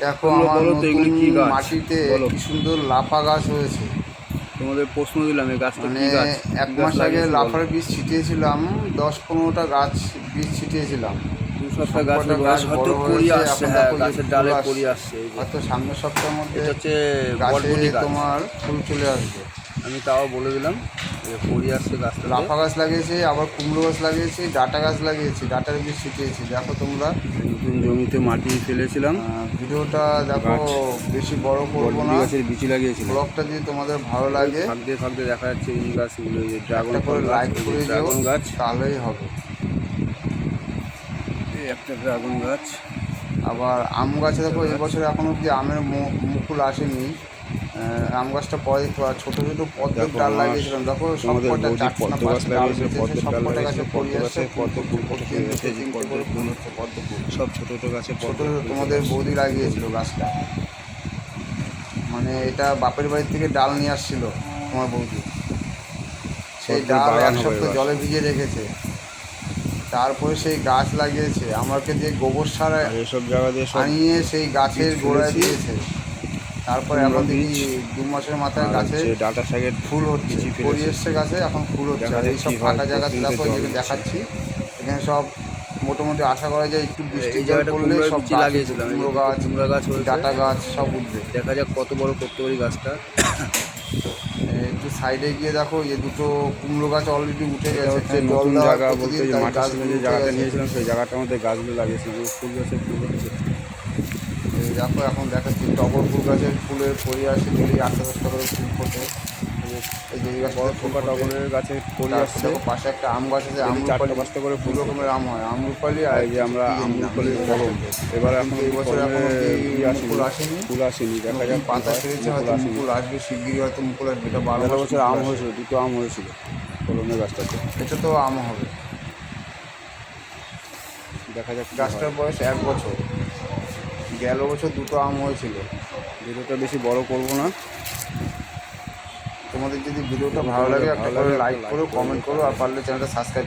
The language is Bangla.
দেখো আমার নতুন মাটিতে কি সুন্দর লাফা গাছ হয়েছে। তোমাদের প্রশ্ন দিলাম এই গাছটা মানে কি গাছ? এক মাস আগে লাফার বীজ ছিটিয়েছিলাম, 10-15টা গাছ বীজ ছিটিয়েছিলাম। 2 সপ্তাহ গাছের গাছ বয়স হয়তো বড় কুড়ি হয়েছে, আসছে। এখন হ্যাঁ, দেখো গাছের ডালে কুড়ি আসছে। এই যে হয়তো সামনের সপ্তাহের মধ্যে এটা হচ্ছে গাছে বরবটি গাছ। তোমার ফুল চলে আসবে। আমি তাও বলে দিলাম যে কুড়ি আসছে গাছটা। লাফা গাছ লাগিয়েছি, আবার কুমড়ো গাছ লাগিয়েছি, ডাঁটা গাছ লাগিয়েছি, ডাঁটার বীজ ছিটিয়েছি। দেখো তোমরা, নতুন জমিতে মাটি ফেলেছিলাম। ভিডিওটা দেখো, বেশি বড় করবো না। গাছের বিচি লাগিয়েছিলাম। ব্লগটা যদি তোমাদের ভালো লাগে থাকতে থাকতে দেখা যাচ্ছে এই গাছগুলো, এই যে ড্রাগন করে লাইক করে দিও, ড্রাগন গাছ, তাহলেই হবে। এই একটা ড্রাগন গাছ। আবার আম গাছে দেখো, এবছর এখন অব্দি আমের মুকুল আসেনি। আম গাছটা পরে ছোটো ছোটো পদ্মের ডাল লাগিয়েছিলাম। দেখো সবকটা চারটা পাঁচটা ডাল বেঁচেছে, সবকটা গাছে পড়ে যাচ্ছে। পদ্ম ফুল সব ছোটো ছোটো গাছে ছোটো তোমাদের বৌদি লাগিয়েছিল গাছটা। মানে এটা বাপের বাড়ি থেকে ডাল নিয়ে আসছিল তোমার বৌদি। সেই ডাল এক সপ্তাহ জলে ভিজিয়ে রেখেছে, তারপরে সেই গাছ লাগিয়েছে। আমাকে যে গোবর সার এসব জায়গা দিয়ে আনিয়ে সেই গাছের গোড়ায় দিয়েছে। তারপরে এখন দেখি 2 মাসের মাথায় গাছে ডাটা শাকের ফুল হচ্ছে, করি এসছে গাছে, এখন ফুল হচ্ছে। আর এইসব ফাঁকা জায়গাতে দেখো, যেটা দেখাচ্ছি এখানে সব মোটামুটি আশা করা যায় একটু বৃষ্টি জল পড়লে সব লাগিয়েছিলাম। কুমড়ো গাছ, ডাঁটা গাছ সব উঠবে। দেখা যাক কত বড় করতে পারি গাছটা। একটু সাইডে গিয়ে দেখো, এই দুটো কুমড়ো গাছ অলরেডি উঠে গেছে। জল জায়গা বলতে মাটির সঙ্গে যে জায়গাটা নিয়েছিলাম সেই জায়গাটার মধ্যে গাছগুলো লাগিয়েছিলাম। ফুল গাছে ফুল হচ্ছে। দেখো এখন দেখাচ্ছি টগর ফুল গাছের ফুলের পরি আসে, ডেলি 8-10টা করে ফুল ফোটে। এই যে বড় ছোটা টগরের গাছে পরি আসছে। পাশে একটা আম গাছ আছে, 4-5টা করে ফুল রকমের আম হয়, আমরুপালি। আর এই যে আমরা আমরুপালির ফলন এবার এখন এই বছর এখন ফুল আসেনি। ফুল আসেনি, দেখা যাক পাতা ছেড়েছে, হয়তো মুকুল আসবে শিগগিরই, হয়তো মুকুল আসবে। এটা 12 বছর আম হয়েছিল, 2টো আম হয়েছিল কলমের গাছটাতে। এটা তো আম হবে, দেখা যাক। গাছটার বয়স 1 বছর। গেল বছর 2টো আম হয়েছিল। ভিডিওটা বেশি বড় করব না। তোমাদের যদি ভিডিওটা ভালো লাগে একটা করে লাইক করো, কমেন্ট করো, আর পারলে চ্যানেলটা সাবস্ক্রাইব